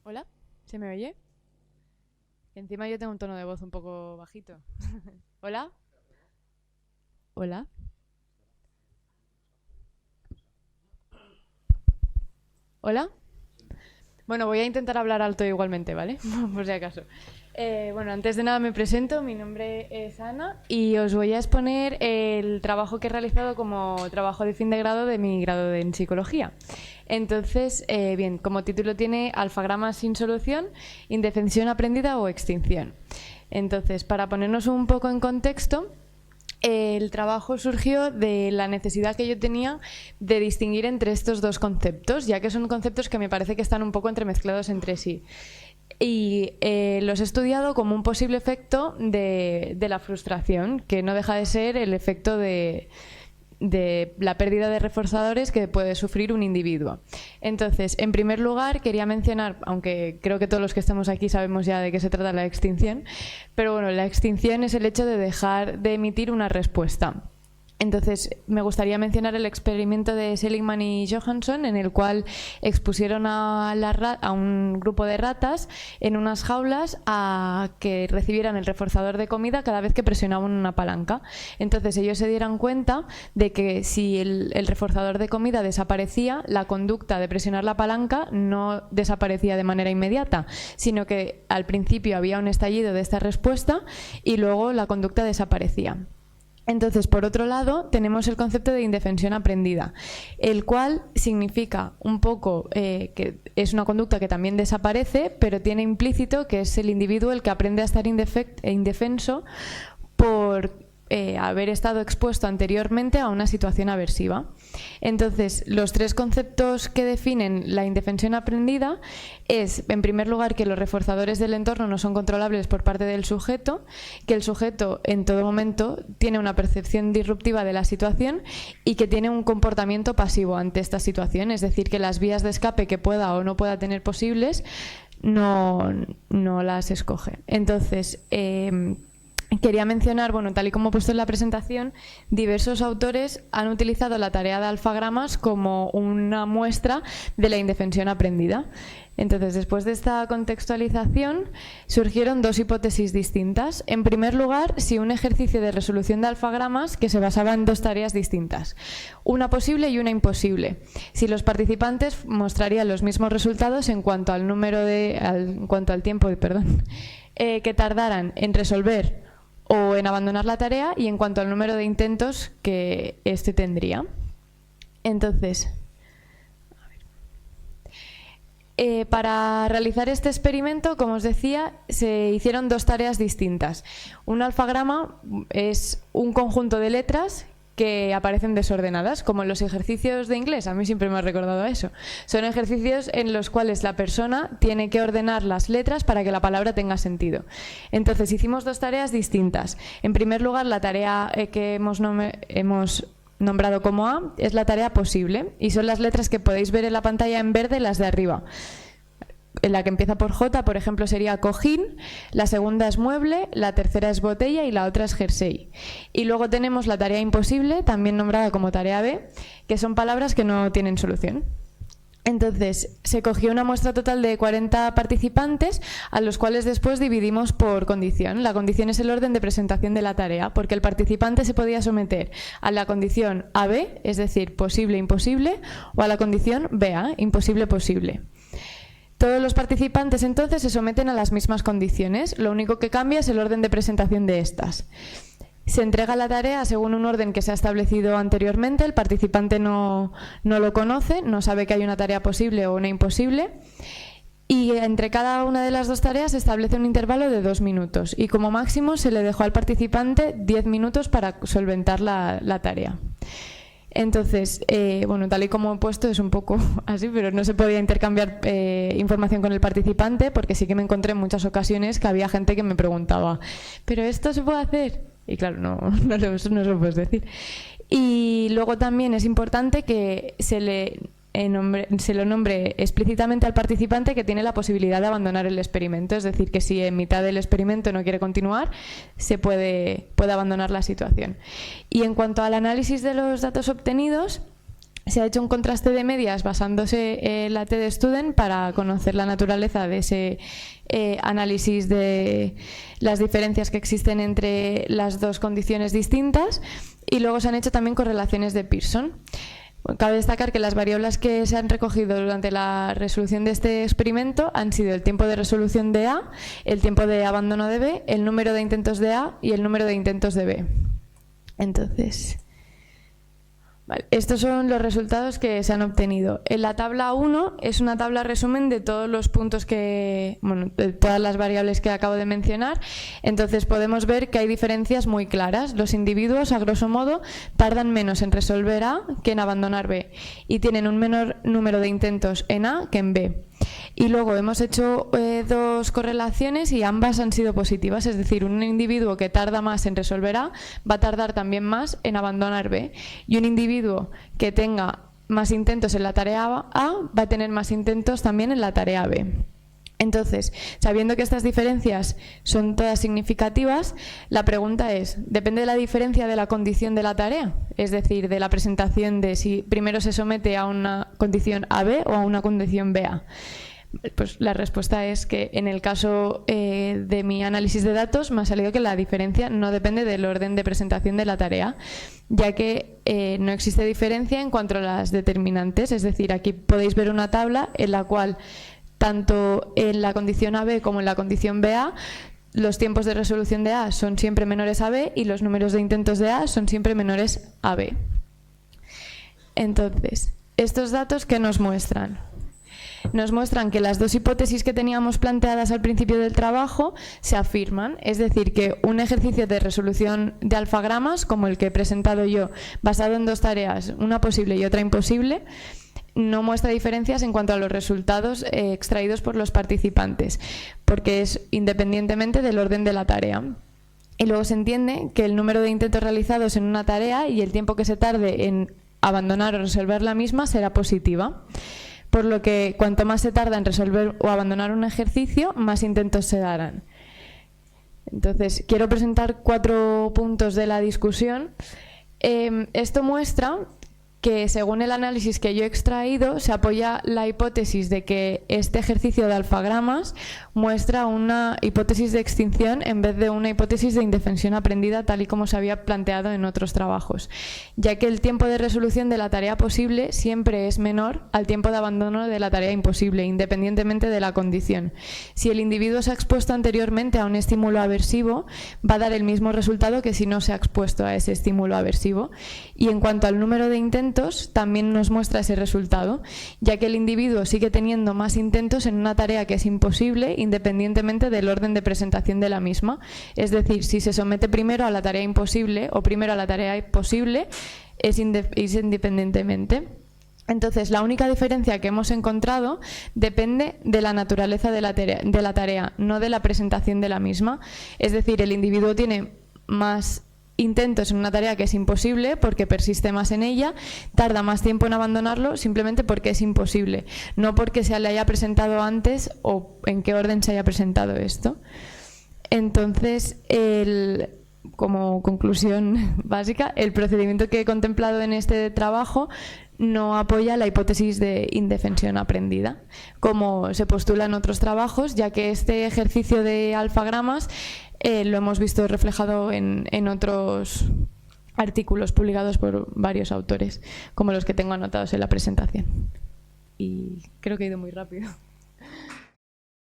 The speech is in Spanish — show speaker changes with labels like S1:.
S1: Hola, ¿se me oye? Encima yo tengo un tono de voz un poco bajito. Hola, hola, hola. Bueno, voy a intentar hablar alto igualmente, ¿vale? Por si acaso. Bueno, antes de nada me presento, mi nombre es Ana y os voy a exponer el trabajo que he realizado como trabajo de fin de grado de mi grado en psicología. Entonces, bien, como título tiene Alfagramas sin solución, indefensión aprendida o extinción. Entonces, para ponernos un poco en contexto, el trabajo surgió de la necesidad que yo tenía de distinguir entre estos dos conceptos, ya que son conceptos que me parece que están un poco entremezclados entre sí. Y los he estudiado como un posible efecto de la frustración, que no deja de ser el efecto de la pérdida de reforzadores que puede sufrir un individuo. Entonces, en primer lugar, quería mencionar, aunque creo que todos los que estamos aquí sabemos ya de qué se trata la extinción, pero bueno, la extinción es el hecho de dejar de emitir una respuesta. Entonces, me gustaría mencionar el experimento de Seligman y Johansson, en el cual expusieron a un grupo de ratas en unas jaulas a que recibieran el reforzador de comida cada vez que presionaban una palanca. Entonces, ellos se dieron cuenta de que si el reforzador de comida desaparecía, la conducta de presionar la palanca no desaparecía de manera inmediata, sino que al principio había un estallido de esta respuesta y luego la conducta desaparecía. Entonces, por otro lado, tenemos el concepto de indefensión aprendida, el cual significa un poco que es una conducta que también desaparece, pero tiene implícito que es el individuo el que aprende a estar indefenso por haber estado expuesto anteriormente a una situación aversiva. Entonces, los tres conceptos que definen la indefensión aprendida es, en primer lugar, que los reforzadores del entorno no son controlables por parte del sujeto, que el sujeto en todo momento tiene una percepción disruptiva de la situación y que tiene un comportamiento pasivo ante esta situación, es decir, que las vías de escape que pueda o no pueda tener posibles no las escoge. Entonces, quería mencionar, bueno, tal y como he puesto en la presentación, diversos autores han utilizado la tarea de alfagramas como una muestra de la indefensión aprendida. Entonces, después de esta contextualización, surgieron dos hipótesis distintas. En primer lugar, si un ejercicio de resolución de alfagramas que se basaba en dos tareas distintas, una posible y una imposible. Si los participantes mostrarían los mismos resultados en cuanto al tiempo, que tardaran en resolver o en abandonar la tarea y en cuanto al número de intentos que éste tendría. Entonces, para realizar este experimento, como os decía, se hicieron dos tareas distintas. Un alfagrama es un conjunto de letras que aparecen desordenadas, como en los ejercicios de inglés. A mí siempre me ha recordado a eso. Son ejercicios en los cuales la persona tiene que ordenar las letras para que la palabra tenga sentido. Entonces, hicimos dos tareas distintas. En primer lugar, la tarea que hemos nombrado como A es la tarea posible y son las letras que podéis ver en la pantalla en verde, las de arriba. La que empieza por J, por ejemplo, sería cojín, la segunda es mueble, la tercera es botella y la otra es jersey. Y luego tenemos la tarea imposible, también nombrada como tarea B, que son palabras que no tienen solución. Entonces, se cogió una muestra total de 40 participantes, a los cuales después dividimos por condición. La condición es el orden de presentación de la tarea, porque el participante se podía someter a la condición AB, es decir, posible-imposible, o a la condición BA, imposible-posible. Todos los participantes entonces se someten a las mismas condiciones, lo único que cambia es el orden de presentación de estas. Se entrega la tarea según un orden que se ha establecido anteriormente, el participante no lo conoce, no sabe que hay una tarea posible o una imposible, y entre cada una de las dos tareas se establece un intervalo de 2 minutos y como máximo se le dejó al participante 10 minutos para solventar la tarea. Entonces, bueno, tal y como he puesto es un poco así, pero no se podía intercambiar información con el participante porque sí que me encontré en muchas ocasiones que había gente que me preguntaba ¿pero esto se puede hacer? Y claro, no se lo puedes decir. Y luego también es importante que se lo nombre explícitamente al participante que tiene la posibilidad de abandonar el experimento, es decir, que si en mitad del experimento no quiere continuar, se puede abandonar la situación. Y en cuanto al análisis de los datos obtenidos, Se ha hecho un contraste de medias basándose en la TD-Student para conocer la naturaleza de ese análisis de las diferencias que existen entre las dos condiciones distintas, y luego se han hecho también correlaciones de Pearson. Cabe destacar que las variables que se han recogido durante la resolución de este experimento han sido el tiempo de resolución de A, el tiempo de abandono de B, el número de intentos de A y el número de intentos de B. Entonces, vale, estos son los resultados que se han obtenido. En la tabla 1 es una tabla resumen de todos los puntos de todas las variables que acabo de mencionar. Entonces podemos ver que hay diferencias muy claras. Los individuos, a grosso modo, tardan menos en resolver A que en abandonar B y tienen un menor número de intentos en A que en B. Y luego hemos hecho dos correlaciones y ambas han sido positivas, es decir, un individuo que tarda más en resolver A va a tardar también más en abandonar B, y un individuo que tenga más intentos en la tarea A va a tener más intentos también en la tarea B. Entonces, sabiendo que estas diferencias son todas significativas, la pregunta es, ¿depende de la diferencia de la condición de la tarea? Es decir, de la presentación de si primero se somete a una condición AB o a una condición BA. Pues la respuesta es que en el caso de mi análisis de datos me ha salido que la diferencia no depende del orden de presentación de la tarea, ya que no existe diferencia en cuanto a las determinantes. Es decir, aquí podéis ver una tabla en la cual tanto en la condición AB como en la condición BA, los tiempos de resolución de A son siempre menores a B y los números de intentos de A son siempre menores a B. Entonces, ¿estos datos qué nos muestran? Nos muestran que las dos hipótesis que teníamos planteadas al principio del trabajo se afirman, es decir, que un ejercicio de resolución de alfagramas, como el que he presentado yo, basado en dos tareas, una posible y otra imposible, no muestra diferencias en cuanto a los resultados extraídos por los participantes, porque es independientemente del orden de la tarea. Y luego se entiende que el número de intentos realizados en una tarea y el tiempo que se tarde en abandonar o resolver la misma será positiva. Por lo que cuanto más se tarda en resolver o abandonar un ejercicio, más intentos se darán. Entonces, quiero presentar 4 puntos de la discusión. Esto muestra que, según el análisis que yo he extraído, se apoya la hipótesis de que este ejercicio de alfagramas muestra una hipótesis de extinción en vez de una hipótesis de indefensión aprendida, tal y como se había planteado en otros trabajos, ya que el tiempo de resolución de la tarea posible siempre es menor al tiempo de abandono de la tarea imposible, independientemente de la condición. Si el individuo se ha expuesto anteriormente a un estímulo aversivo, va a dar el mismo resultado que si no se ha expuesto a ese estímulo aversivo. Y en cuanto al número de intentos, también nos muestra ese resultado, ya que el individuo sigue teniendo más intentos en una tarea que es imposible, independientemente del orden de presentación de la misma. Es decir, si se somete primero a la tarea imposible o primero a la tarea posible, es independientemente. Entonces, la única diferencia que hemos encontrado depende de la naturaleza de la tarea, no de la presentación de la misma. Es decir, el individuo tiene más intentos en una tarea que es imposible porque persiste más en ella, tarda más tiempo en abandonarlo simplemente porque es imposible, no porque se le haya presentado antes o en qué orden se haya presentado esto. Entonces, como conclusión básica, el procedimiento que he contemplado en este trabajo no apoya la hipótesis de indefensión aprendida, como se postula en otros trabajos, ya que este ejercicio de alfagramas lo hemos visto reflejado en otros artículos publicados por varios autores, como los que tengo anotados en la presentación. Y creo que he ido muy rápido.